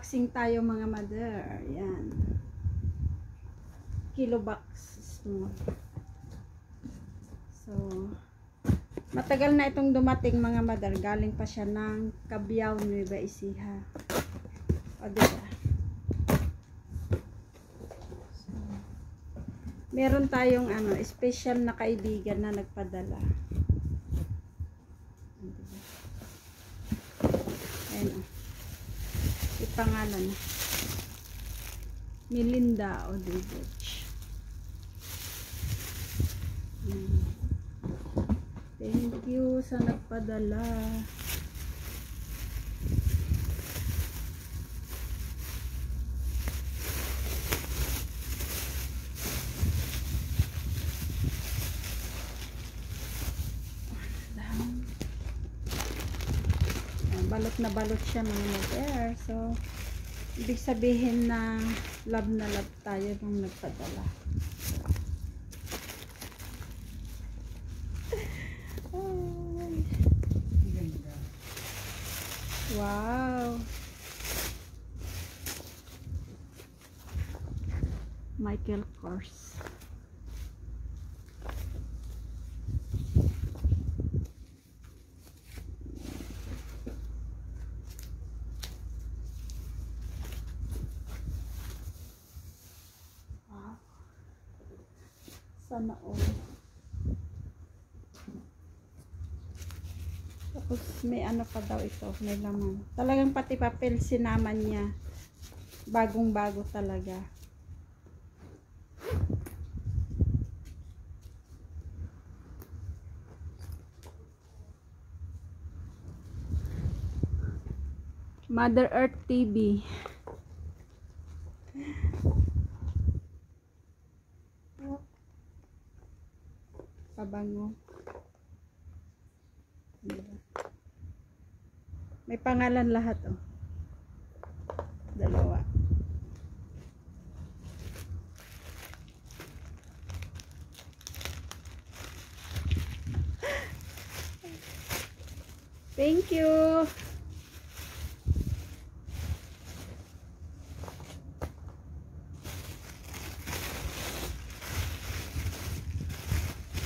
Mag-unboxing tayo mga mother. Ayan. Kilo box. So, matagal na itong dumating mga mother. Galing pa siya ng Cabiao, Nueva Ecija. O diba? So, meron tayong special na kaibigan na nagpadala. Ayan o. Ipangalan. Melinda Odriguez. Thank you sa nagpadala. Balot na balot siya mga mother. So, ibig sabihin na love na love tayo nung nagpadala. Wow! Michael Kors. Wow! Sana all. Tapos may ano pa daw ito, may laman. Talagang pati papel sinaman niya. Bagong-bago talaga. Mother Earth TV. Pabango. May pangalan lahat oh. Dalawa. Thank you.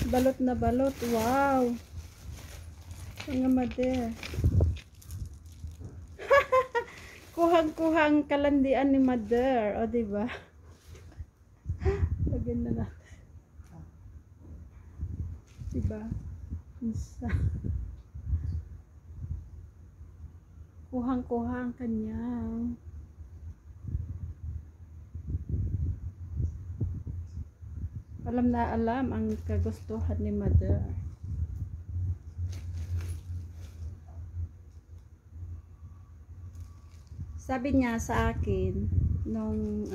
Balot na balot. Wow. Mga mother. Kuhang-kuhang kalandian ni mother. O, diba? Lagyan na natin. Diba? Isa. Kuhang-kuhang kanyang. Alam na alam ang kagustuhan ni mother. Sabi niya sa akin nung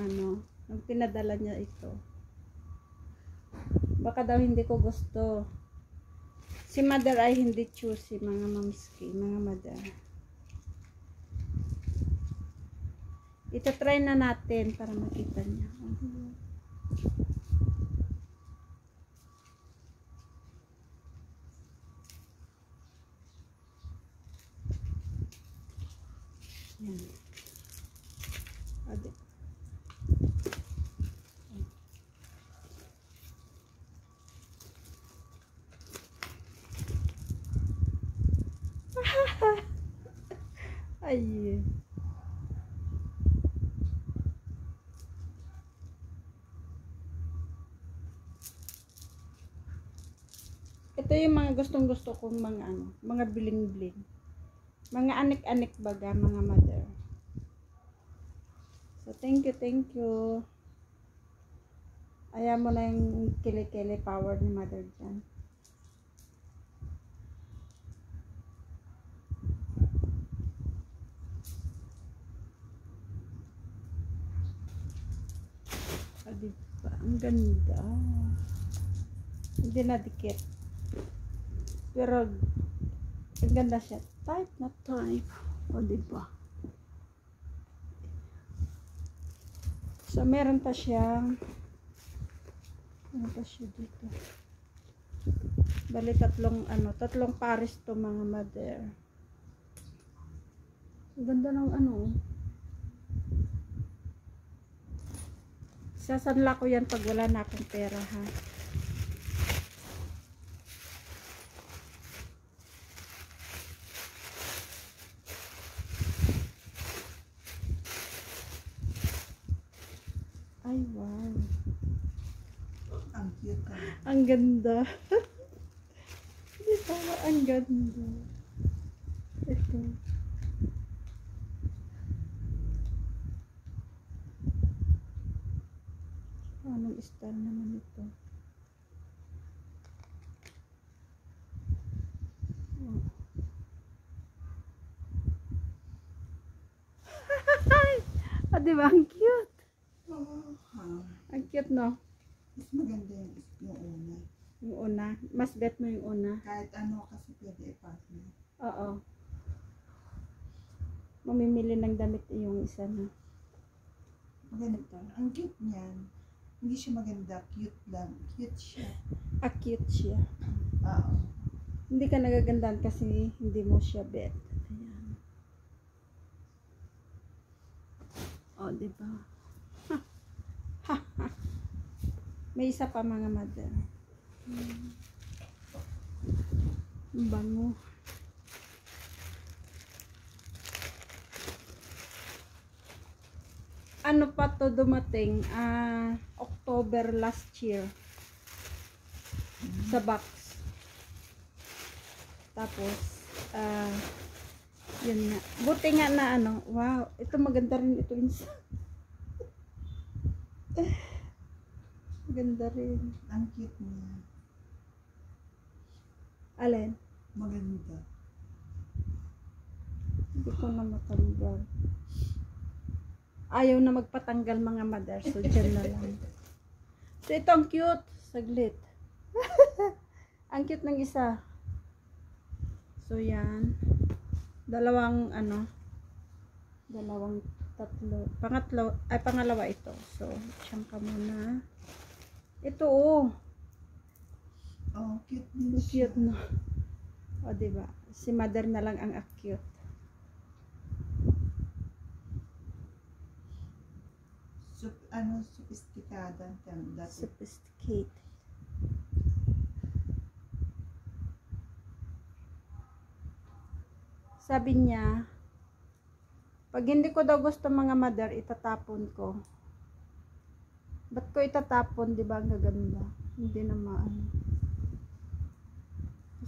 pinadala niya ito. Baka daw hindi ko gusto. Si mother ay hindi choosy mga mamski, mga mother. Ito try na natin para makita niya. Yan. Ade. Ay. Ito yung mga gustong-gusto kong mga bling-bling. Mga anik-anik baga, mga mother. So, thank you, thank you. Ayaw mo na yung kili-kili power ni mother dyan. O, diba? Ang ganda. Hindi na dikit. Pero, ang ganda siya. Type na type. O, diba? So, meron pa siyang dito. Bali, tatlong pares to mga mother. Ang ganda ng Sasanla ko yan pag wala na akong pera, ha. Ay, wow. Ang cute ka. Ang ganda. Di ba? Ang ganda. Ito. Anong style naman ito? Oh. Ah, di ba? Ang cute. Oh, Ang cute, no? mas maganda yung una. Yung una. Mas bet mo yung una. Kahit ano kasi pwede i-partner. Oo. Mamimili ng damit yung isa na. Maganda. Ang cute niyan. Hindi siya maganda. Cute lang. Cute siya. Ah, cute siya. Oo. Hindi ka nagagandahan kasi hindi mo siya bet. Ayan. O, diba? May isa pa mga mother. Ang bango. Ano pa to dumating? October last year. Sa box. Tapos, yun nga. Buti nga na ano. Wow, ito maganda rin ito. Maganda rin. Ang cute niya. Alin? Maganda. Hindi ko na matanggal. Ayaw na magpatanggal mga mother. So, dyan na lang. So, ito ang cute. Saglit. Ang cute ng isa. So, yan. Dalawang tatlo. Pangalawa ito. So, siyang ka muna. Ito, oh. Oh, cute din Ang siya. cute, no? O, diba? Si mother na lang ang cute. Sophisticada ang term dati. Sophisticated. Sabi niya, pag hindi ko daw gusto mga mother, itatapon ko. Ba't ko itatapon, di ba? Ang gaganda. Hindi na maano.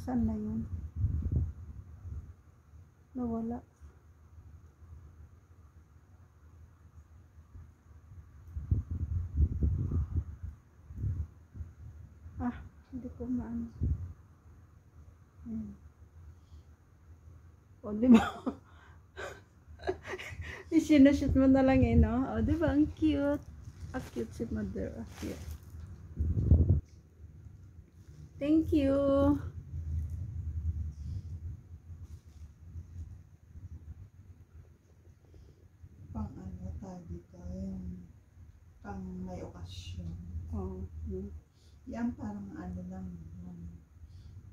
Saan na yun? Nawala. Hindi ko maano. O, di ba? Isinashoot mo na lang no? O, di ba? Ang cute. Ang cute si mother. Ang cute. Thank you. Pang ano tayo dito. Yung pang may okasyon. Oh, Yan parang ano lang.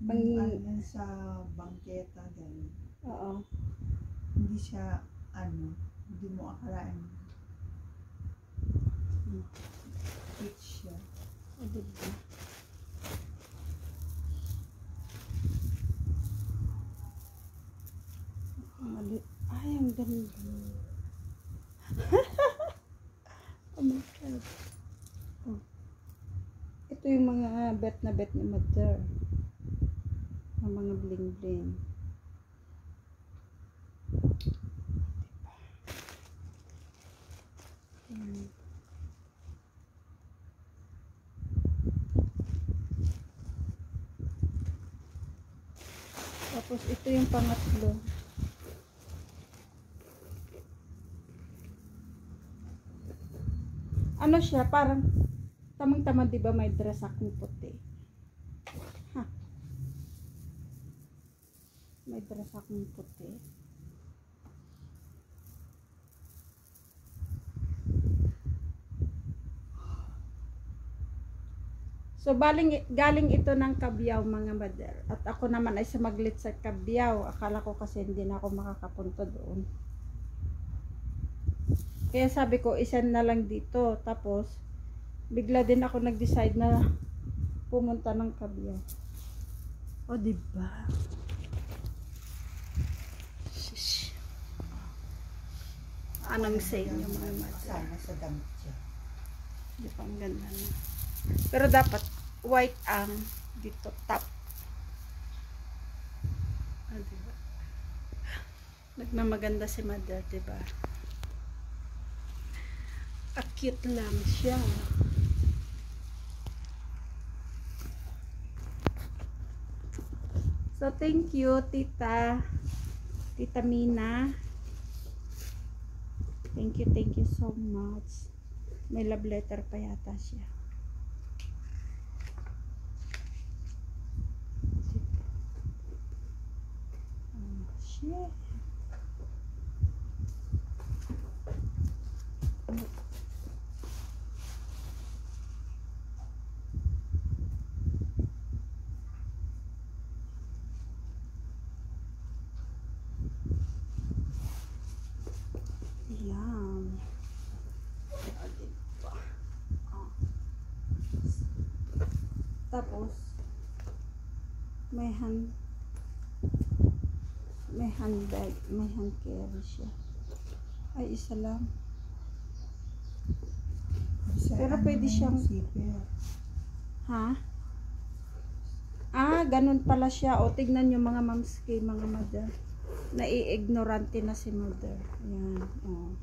Pang- Ano lang sa bangketa. Ganun. oo. Hindi siya hindi mo akalain. Cute siya. O, di ba? Mali. Ay, ang ganda. Oh my God. Oh. Ito yung mga bet na bet ni mother. Ang mga bling bling. Ayan. Tapos ito yung pangatlo. Ano siya, parang tamang-tama, di ba, may dress akong puti. Ha. May dress akong puti. So, galing ito ng Cabiao, mga mother. At ako naman ay sumaglit sa Cabiao. Akala ko kasi hindi na ako makakapunta doon. Kaya sabi ko, isa na lang dito. Tapos, Bigla din ako nag-decide na pumunta ng Cabiao. O, diba? Shish. Anong sa inyo mga mother? Sana sa damit siya. Di pa, ang ganda na. Pero dapat white ang dito top. Ah, diba? Nagmamaganda si mother, diba? Cute lang siya. So, thank you, Tita Mina. Thank you so much. May love letter pa yata siya. Oh, shit. Yan. Tapos may handbag, may hand carry siya. Ay, isa lang. Pero pwede siyang zipper. ha? Ah, ganun pala siya. O, tignan nyo mga moms kay mga mother. Nai-ignorante na si mother. Ayan. O.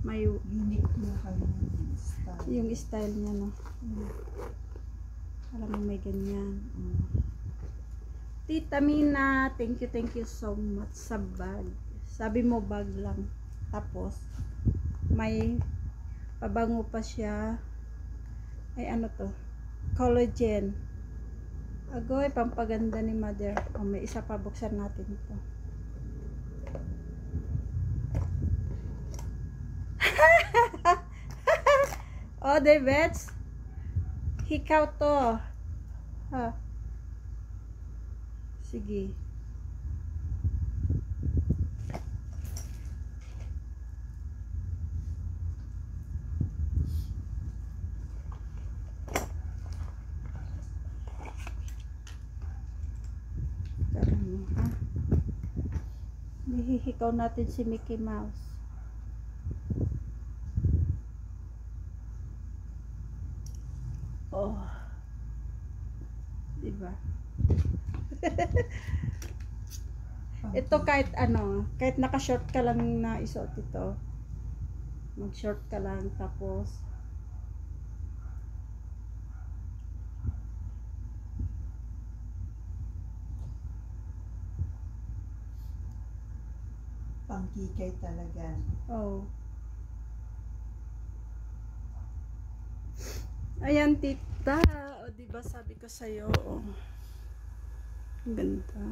May Unique na kanyang style. yung style niya, no? Alam mo, may ganyan. O. Tita Mina, thank you so much sa bag. Sabi mo bag lang. Tapos, may pabango pa siya. Ay, ano to? Collagen. Agoy, pampaganda ni mother. O, may isa pa, buksan natin ito. Oh, Davids. Hikaw to. Ha. Sige. Karoon mo, ha? Hihikaw natin si Mickey Mouse. Oh. Diba? Ito kahit ano, kahit naka-short ka lang na isuot ito. Mag-short ka lang tapos Pangkikay talaga. oh. Ayan, tita. O, diba sabi ko sa'yo, oh. Ang ganda.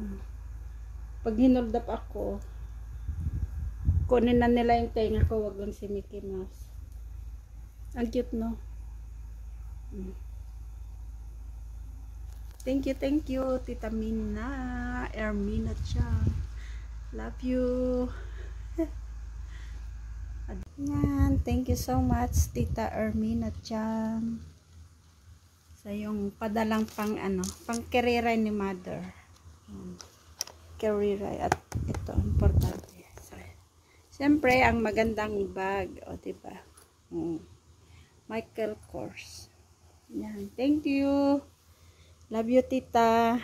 Pag hinold up ako, kunin na nila yung tenga ko, wag lang si Mickey Mouse. Ang cute, no? Thank you, Tita Mina. Ermina Chan. Love you. Yan, thank you so much, Tita Ermina Chan. Sa yung padalang pang ano, pang kariray ni mother. Kariray at ito, importante. So, siyempre, ang magandang bag, o diba? Michael Kors. Yan, thank you. Love you, tita.